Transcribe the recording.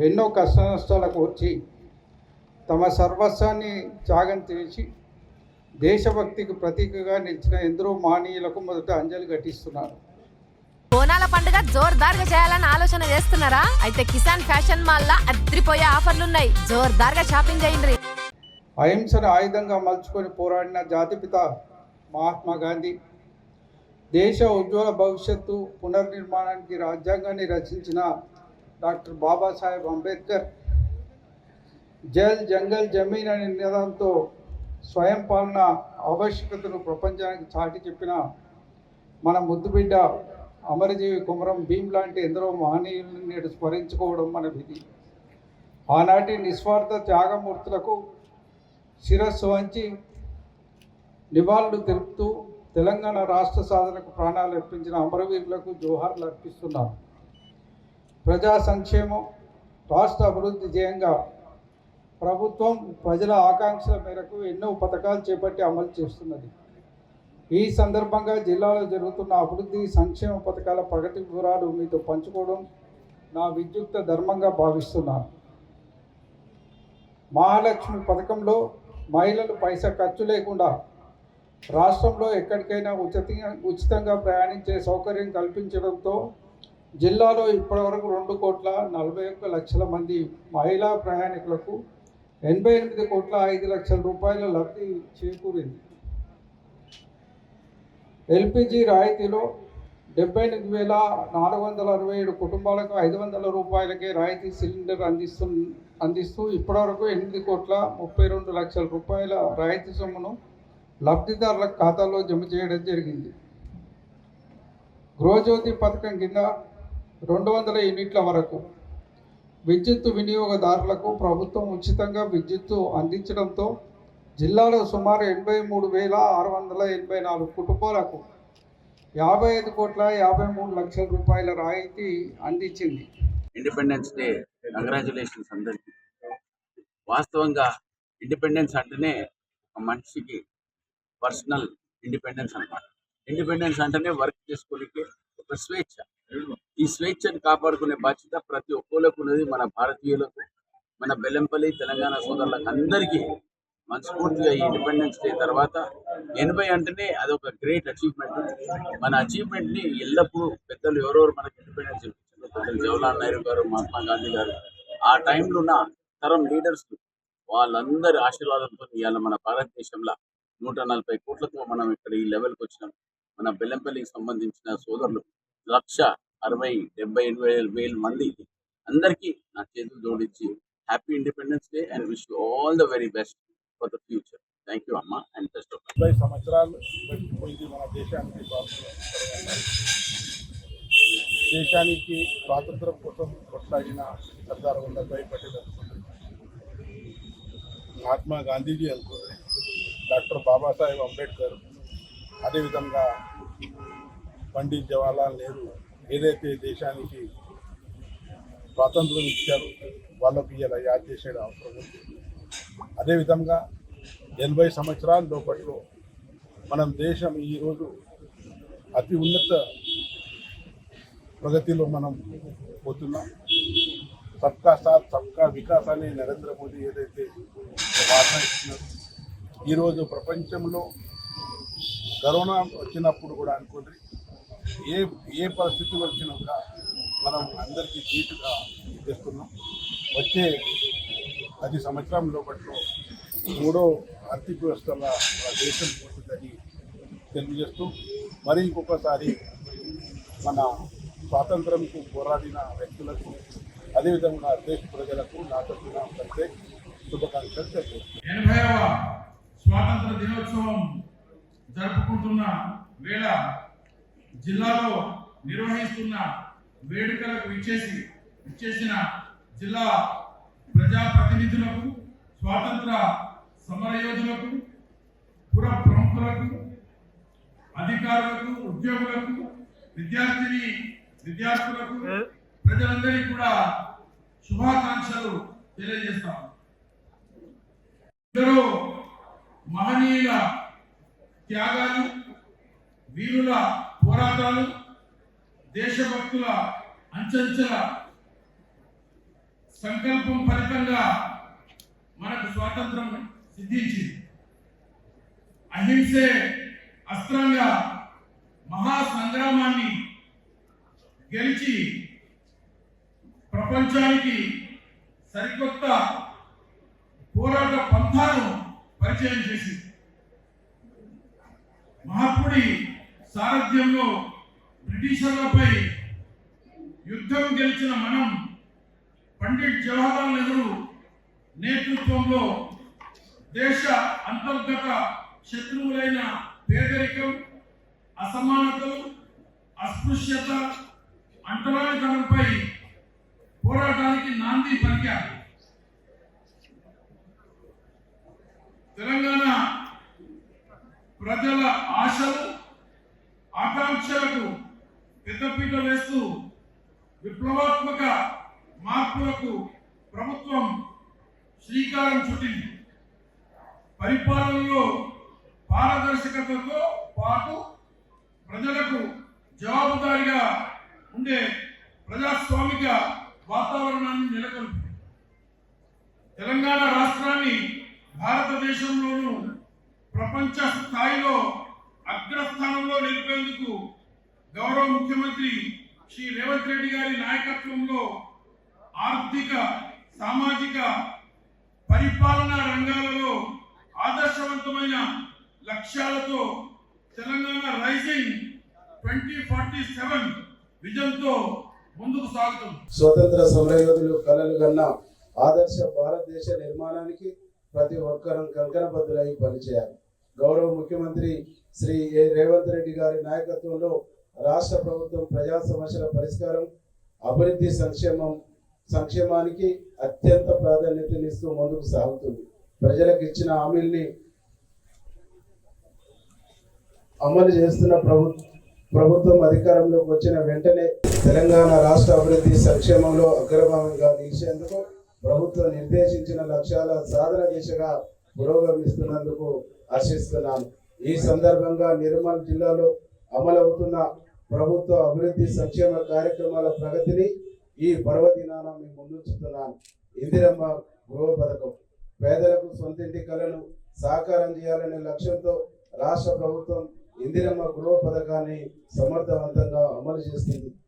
ఎన్నో కష్ట నష్టాలకు వచ్చి తమ సర్వస్వాన్ని త్యాగం చేసి దేశభక్తికి ప్రతీకగా నిలిచిన ఎందరో మహనీయులకు మొదట అంజలి ఘటిస్తున్నారు. బోనాల పండుగ జోర్దార్గా చేయాలని ఆలోచన చేస్తున్నారా? అయితే కిసాన్ ఫ్యాషన్ మాల్ అద్రిపోయే ఆఫర్లున్నాయి. జోర్దార్గా షాపింగ్ చేయండి. అహింసను ఆయుధంగా మలుచుకొని పోరాడిన జాతిపిత మహాత్మా గాంధీ, దేశ ఉజ్వల భవిష్యత్తు పునర్నిర్మాణానికి రాజ్యాంగాన్ని రచించిన డాక్టర్ బాబాసాహెబ్ అంబేద్కర్, జల్ జంగల్ జమీన్ అనే నినాదంతో స్వయం పాలన ఆవశ్యకతను ప్రపంచానికి చాటి చెప్పిన మన ముద్దుబిడ్డ అమరజీవి కుమరం భీం లాంటి ఎందరో మహనీయులను నేడు స్మరించుకోవడం మన విధి. ఆనాటి నిస్వార్థ త్యాగమూర్తులకు శిరస్సు వంచి నివాళులు తెలుపుతూ తెలంగాణ రాష్ట్ర సాధనకు ప్రాణాలు అర్పించిన అమరవీరులకు జోహార్లు అర్పిస్తున్నారు. ప్రజా సంక్షేమం, రాష్ట్ర అభివృద్ధి ధ్యేయంగా ప్రభుత్వం ప్రజల ఆకాంక్షల మేరకు ఎన్నో పథకాలు చేపట్టి అమలు చేస్తున్నది. ఈ సందర్భంగా జిల్లాలో జరుగుతున్న అభివృద్ధి సంక్షేమ పథకాల ప్రగతి వివరాలు మీతో పంచుకోవడం నా విద్యుక్త ధర్మంగా భావిస్తున్నాను. మహాలక్ష్మి పథకంలో మహిళలు పైసా ఖర్చు లేకుండా రాష్ట్రంలో ఎక్కడికైనా ఉచితంగా ప్రయాణించే సౌకర్యం కల్పించడంతో జిల్లాలో ఇప్పటివరకు 2,41,00,000 మంది మహిళా ప్రయాణికులకు 88,05,00,000 రూపాయల లబ్ధి చేకూరింది. ఎల్పిజి రాయితీలో 78,467 కుటుంబాలకు 500 రూపాయలకే రాయితీ సిలిండర్ అందిస్తూ ఇప్పటివరకు 8,32,00,000 రూపాయల రాయితీ సొమ్మును లబ్ధిదారుల ఖాతాలో జమ చేయడం జరిగింది. గృహజ్యోతి పథకం కింద 200 యూనిట్ల వరకు విద్యుత్తు వినియోగదారులకు ప్రభుత్వం ఉచితంగా విద్యుత్తు అందించడంతో జిల్లాలో సుమారు 83,684 కుటుంబాలకు 55,53,00,000 రూపాయల రాయితీ అందించింది. ఇండిపెండెన్స్ డే కంగ్రాచులేషన్స్ అందరికీ. వాస్తవంగా ఇండిపెండెన్స్ అంటేనే ఒక మనిషికి పర్సనల్ ఇండిపెండెన్స్ అన్నమాట. ఇండిపెండెన్స్ అంటేనే వర్క్ చేసుకోనికి ఒక స్వేచ్ఛ. ఈ స్వేచ్ఛను కాపాడుకునే బాధ్యత ప్రతి ఒక్కరికి ఉన్నది. మన భారతీయులకు, మన బెల్లంపల్లి తెలంగాణ సోదరులకు అందరికీ మనస్ఫూర్తిగా ఈ ఇండిపెండెన్స్ డే తర్వాత 80 అంటేనే అదొక గ్రేట్ అచీవ్మెంట్. మన అచీవ్మెంట్ని ఎల్లప్పుడూ పెద్దలు ఎవరెవరు మనకి ఇండిపెండెన్స్ ఇప్పించారు, పెద్దలు జవహర్లాల్ నెహ్రూ గారు, మహాత్మా గాంధీ గారు, ఆ టైంలో ఉన్న తరం లీడర్స్ వాళ్ళందరి ఆశీర్వాదంతో ఇవాళ మన భారతదేశంలో 140 కోట్లతో మనం ఇక్కడ ఈ లెవెల్కి వచ్చినాం. మన బెల్లంపల్లికి సంబంధించిన సోదరులు 1,60,70,80,000 మంది అందరికీ నా చేతులు జోడించి happy independence day and wish you all the very best for the future. Thank you అమ్మ అండ్ బెస్ట్ ఆఫ్ లక్. 50 సంవత్సరాలు గడిచిపోయింది మన దేశానికి స్వాతంత్రం కోసం కొట్లాడిన సర్దార్ వల్లభాయ్ పటేల్ అనుకుంటుంది, మహాత్మా గాంధీజీ అనుకుంటుంది, డాక్టర్ బాబాసాహెబ్ అంబేద్కర్, అదేవిధంగా పండిత్ జవహర్లాల్ నెహ్రూ ఏదైతే దేశానికి స్వాతంత్రం ఇచ్చారో వాళ్ళకు ఇలా యాద్ చేసే అవసరం ఉంది. అదేవిధంగా 80 సంవత్సరాల లోపట్లో మనం దేశం ఈరోజు అతి ఉన్నత ప్రగతిలో మనం పోతున్నాం. సబ్కా సాత్ సబ్కా వికాస్ అనే నరేంద్ర మోదీ ఏదైతే వాదన ఇచ్చినారో ఈరోజు ప్రపంచంలో కరోనా వచ్చినప్పుడు కూడా అనుకోండి, ఏ పరిస్థితి వచ్చినా కూడా మనం అందరికీ ధీటుగా చేస్తున్నాం. వచ్చే 10 సంవత్సరం లోపట్లో 3వ ఆర్థిక వ్యవస్థల దేశం పోతుందని తెలియజేస్తూ మరి ఇంకొకసారి మన స్వాతంత్రంకు పోరాడిన వ్యక్తులకు అదేవిధంగా దేశ ప్రజలకు నా తరఫున కలిసే శుభాకాంక్షలు తెలియజేస్తున్నాను. 80వ స్వాతంత్ర దినోత్సవం జరుపుకుంటున్న వేళ జిల్లాలో నిర్వహిస్తున్న వేడుకలకు ఇచ్చేసిన జిల్లా ప్రజాప్రతినిధులకు, స్వాతంత్ర సమరయోధులకు, పుర ప్రముఖులకు, అధికారులకు, ఉద్యోగులకు, విద్యార్థులకు, ప్రజలందరికీ కూడా శుభాకాంక్షలు తెలియజేస్తాం. ఇద్దరు మహనీయుల త్యాగాలు, వీరుల పోరాటాలు, దేశభక్తుల అంచెంచెల సంకల్పం ఫలితంగా మనకు స్వాతంత్రం సిద్ధించింది. అహింసే అస్త్రంగా మహా సంగ్రామాన్ని గెలిచి ప్రపంచానికి సరికొత్త పోరాట పంథాను పరిచయం చేసింది. మహాత్ముడి సారథ్యంలో బ్రిటిషర్లపై యుద్ధం గెలిచిన మనం పండిట్ జవహర్లాల్ నెహ్రూ నేతృత్వంలో దేశ అంతర్గత శత్రువులైన పేదరికం, అసమానతలు, అస్పృశ్యత, అంటరానితనంపై పోరాటానికి నాంది పలికారు. తెలంగాణ ప్రజల ఆశలు, ఆకాంక్షలకు పెద్దపీట వేస్తూ విప్లవాత్మక మార్పులకు ప్రభుత్వం శ్రీకారం చుట్టింది. పరిపాలనలో పారదర్శకతతో పాటు ప్రజలకు జవాబుదారీగా ఉండే ప్రజాస్వామిక వాతావరణాన్ని నెలకొల్పింది. తెలంగాణ రాష్ట్రాన్ని భారతదేశంలోనూ ప్రపంచ స్థాయిలో అగ్రస్థానంలో నిలిపేందుకు గౌరవ ముఖ్యమంత్రి శ్రీ రేవంత్ రెడ్డి గారి నాయకత్వంలో ఆర్థిక, సామాజిక, పరిపాలనా రంగాలలో ఆదర్శవంతమైన లక్ష్యాలతో తెలంగాణ రైజింగ్ 2047 విజన్తో ముందుకు సాగుతుంది. స్వతంత్ర సమరయోధులు కలలు కన్న ఆదర్శ భారతదేశ నిర్మాణానికి ప్రతి ఒక్కరూ కంకణబద్ధులై పనిచేయాలి. గౌరవ ముఖ్యమంత్రి శ్రీ రేవంత్ రెడ్డి గారి నాయకత్వంలో రాష్ట్ర ప్రభుత్వం ప్రజా సమస్యల పరిష్కారం, అభివృద్ధి, సంక్షేమానికి అత్యంత ప్రాధాన్యతనిస్తూ ముందుకు సాగుతుంది. ప్రజలకు ఇచ్చిన హామీల్ని అమలు చేస్తున్న ప్రభుత్వం అధికారంలోకి వచ్చిన వెంటనే తెలంగాణ రాష్ట్ర అభివృద్ధి, సంక్షేమంలో అగ్రభాగంగా నిలిచేందుకు ప్రభుత్వం నిర్దేశించిన లక్ష్యాల సాధన దిశగా పురోగమిస్తున్నందుకు హర్షిస్తున్నాను. ఈ సందర్భంగా నిర్మల్ జిల్లాలో అమలవుతున్న ప్రభుత్వ అభివృద్ధి, సంక్షేమ కార్యక్రమాల ప్రగతిని ఈ పర్వదినాన మేము ముందుంచుతున్నాను. ఇందిరమ్మ గృహ పథకం పేదలకు సొంతింటి కలను సాకారం చేయాలనే లక్ష్యంతో రాష్ట్ర ప్రభుత్వం ఇందిరమ్మ గృహ పథకాన్ని సమర్థవంతంగా అమలు చేస్తుంది.